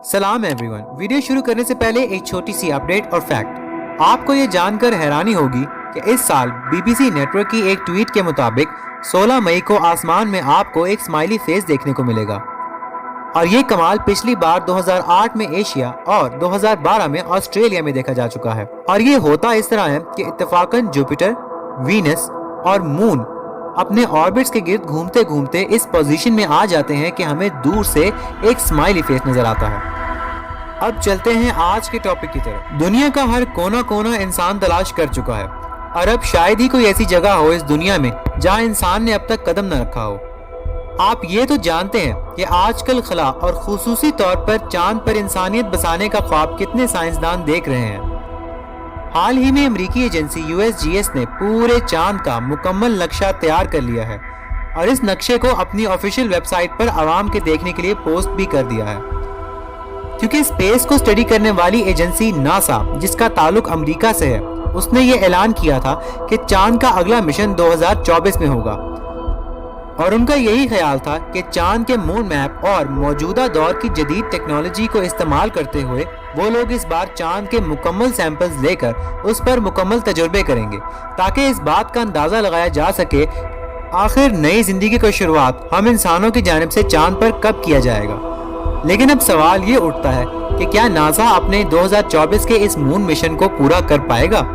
सलाम everyone. Video शुरू करने से पहले एक छोटी सी अपडेट और फैक्ट। आपको ये जानकर हैरानी होगी कि इस साल BBC नेटवर्क की एक ट्वीट के मुताबिक 16 मई को आसमान में आपको एक स्माइली फेस देखने को मिलेगा। और ये कमाल पिछली बार 2008 में एशिया और 2012 में ऑस्ट्रेलिया में देखा जा चुका है। और ये होता इस तरह है कि इत्तेफाकन जुपिटर, वीनस और मून अपने ऑर्बिट्स के गिर्द घूमते घूमते इस पोजीशन में आ जाते हैं कि हमें दूर से एक स्माइली फेस नजर आता है। अब चलते हैं आज के टॉपिक की तरफ। दुनिया का हर कोना कोना इंसान तलाश कर चुका है और अब शायद ही कोई ऐसी जगह हो इस दुनिया में जहां इंसान ने अब तक कदम न रखा हो। आप ये तो जानते हैं कि आजकल खला और खुसूसी तौर पर चांद पर इंसानियत बसाने का ख्वाब कितने साइंसदान देख रहे हैं। हाल ही में अमेरिकी एजेंसी USGS ने पूरे चांद का मुकम्मल नक्शा तैयार कर लिया है और इस नक्शे को अपनी ऑफिशियल वेबसाइट पर आवाम के देखने के लिए पोस्ट भी कर दिया है। क्योंकि स्पेस को स्टडी करने वाली एजेंसी नासा, जिसका ताल्लुक अमेरिका से है, उसने ये ऐलान किया था कि चांद का अगला मिशन 2024 में होगा। और उनका यही ख्याल था कि चांद के मून मैप और मौजूदा दौर की जदीद टेक्नोलॉजी को इस्तेमाल करते हुए वो लोग इस बार चांद के मुकम्मल सैंपल्स लेकर उस पर मुकम्मल तजुर्बे करेंगे, ताकि इस बात का अंदाजा लगाया जा सके आखिर नई जिंदगी की शुरुआत हम इंसानों की जानिब से चांद पर कब किया जाएगा। लेकिन अब सवाल ये उठता है कि क्या नासा अपने 2024 के इस मून मिशन को पूरा कर पाएगा?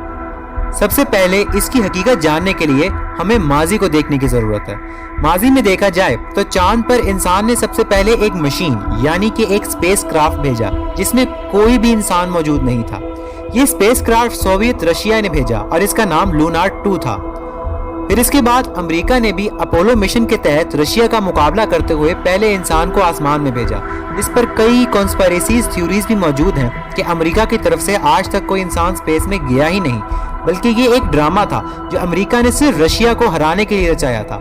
सबसे पहले इसकी हकीकत जानने के लिए हमें माजी को देखने की जरूरत है। माजी में देखा जाए तो चांद पर इंसान ने सबसे पहले एक मशीन यानी कि एक स्पेस क्राफ्ट भेजा जिसमें कोई भी इंसान मौजूद नहीं था। ये स्पेस क्राफ्ट सोवियत रशिया ने भेजा और इसका नाम लूनार 2 था। फिर इसके बाद अमेरिका ने भी अपोलो मिशन के तहत रशिया का मुकाबला करते हुए पहले इंसान को आसमान में भेजा, जिस पर कई कॉन्स्पिरेसी थ्योरीज भी मौजूद हैं कि अमेरिका की तरफ से आज तक कोई इंसान स्पेस में गया ही नहीं, बल्कि ये एक ड्रामा था जो अमेरिका ने सिर्फ रशिया को हराने के लिए रचाया था।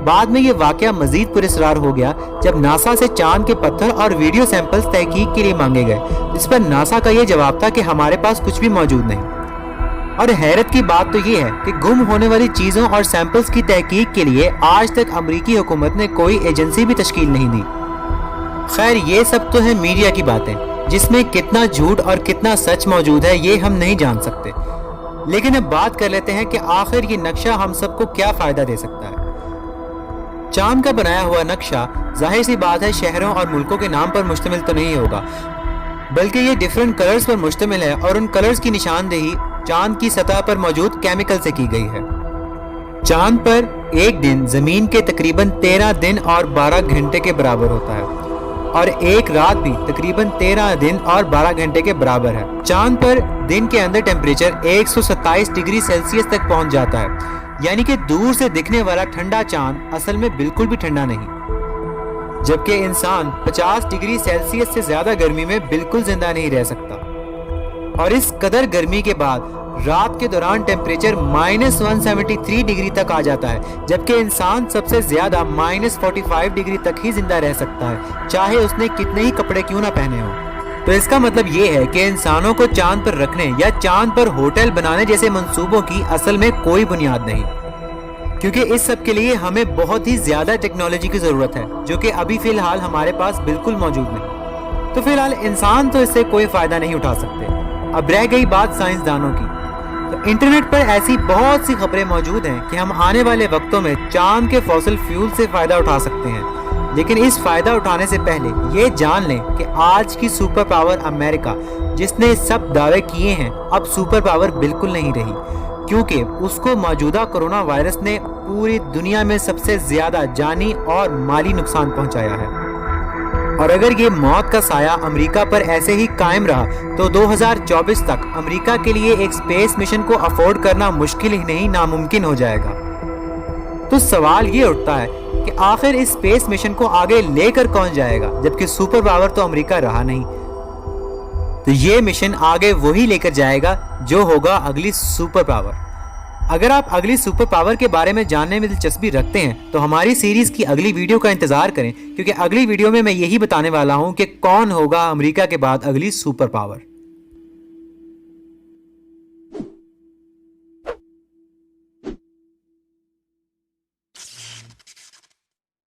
बाद में ये वाकया मजीद पुरस्कार हो गया जब नासा से चांद के पत्थर और वीडियो सैंपल्स तहकीक के लिए मांगे गए, जिस पर नासा का ये जवाब था कि हमारे पास कुछ भी मौजूद नहीं। और हैरत की बात तो ये है कि गुम होने वाली चीजों और सैंपल्स की तहकीक के लिए आज तक अमेरिकी हुकूमत ने कोई एजेंसी भी तश्कील नहीं दी। खैर, ये सब तो है मीडिया की बातें, जिसमें कितना झूठ और कितना सच मौजूद है ये हम नहीं जान सकते। लेकिन अब बात कर लेते हैं कि आखिर ये नक्शा हम सबको क्या फायदा दे सकता है। चांद का बनाया हुआ नक्शा जाहिर सी बात है शहरों और मुल्कों के नाम पर मुश्तमिल तो नहीं होगा, बल्कि ये डिफरेंट कलर्स पर मुश्तमिल है और उन कलर्स की निशानदेही चांद की सतह पर मौजूद केमिकल से की गई है। चांद पर एक दिन जमीन के तकरीबन 13 दिन और 12 घंटे के बराबर होता है और एक रात भी तकरीबन 13 दिन और 12 घंटे के बराबर है। चांद पर दिन के अंदर टेम्परेचर 127 डिग्री सेल्सियस तक पहुंच जाता है, यानी कि दूर से दिखने वाला ठंडा चांद असल में बिल्कुल भी ठंडा नहीं, जबकि इंसान 50 डिग्री सेल्सियस से ज्यादा गर्मी में बिल्कुल जिंदा नहीं रह सकता। और इस कदर गर्मी के बाद रात के दौरान टेम्परेचर -173 डिग्री तक आ जाता है, जबकि इंसान सबसे ज्यादा -45 डिग्री तक ही जिंदा रह सकता है, चाहे उसने कितने ही कपड़े क्यों ना पहने हो। तो इसका मतलब ये है कि इंसानों को चांद पर रखने या चांद पर होटल बनाने जैसे मंसूबों की असल में कोई बुनियाद नहीं, क्योंकि इस सब के लिए हमें बहुत ही ज्यादा टेक्नोलॉजी की जरूरत है, जो कि अभी फिलहाल हमारे पास बिल्कुल मौजूद नहीं। तो फिलहाल इंसान तो इससे कोई फायदा नहीं उठा सकते। अब रह गई बात साइंसदानों की, तो इंटरनेट पर ऐसी बहुत सी खबरें मौजूद हैं कि हम आने वाले वक्तों में चांद के फॉसिल फ्यूल से फायदा उठा सकते हैं। लेकिन इस फायदा उठाने से पहले ये जान लें कि आज की सुपर पावर अमेरिका, जिसने सब दावे किए हैं, अब सुपर पावर बिल्कुल नहीं रही, क्योंकि उसको मौजूदा कोरोना वायरस ने पूरी दुनिया में सबसे ज्यादा जानी और माली नुकसान पहुंचाया है। और अगर ये मौत का साया अमेरिका पर ऐसे ही कायम रहा तो 2024 तक अमेरिका के लिए एक स्पेस मिशन को अफोर्ड करना मुश्किल ही नहीं नामुमकिन हो जाएगा। तो सवाल ये उठता है कि आखिर इस स्पेस मिशन को आगे लेकर कौन जाएगा, जबकि सुपर पावर तो अमेरिका रहा नहीं। तो ये मिशन आगे वही लेकर जाएगा जो होगा अगली सुपर पावर। अगर आप अगली सुपर पावर के बारे में जानने में दिलचस्पी रखते हैं तो हमारी सीरीज की अगली वीडियो का इंतजार करें, क्योंकि अगली वीडियो में मैं यही बताने वाला हूं कि कौन होगा अमेरिका के बाद अगली सुपर पावर।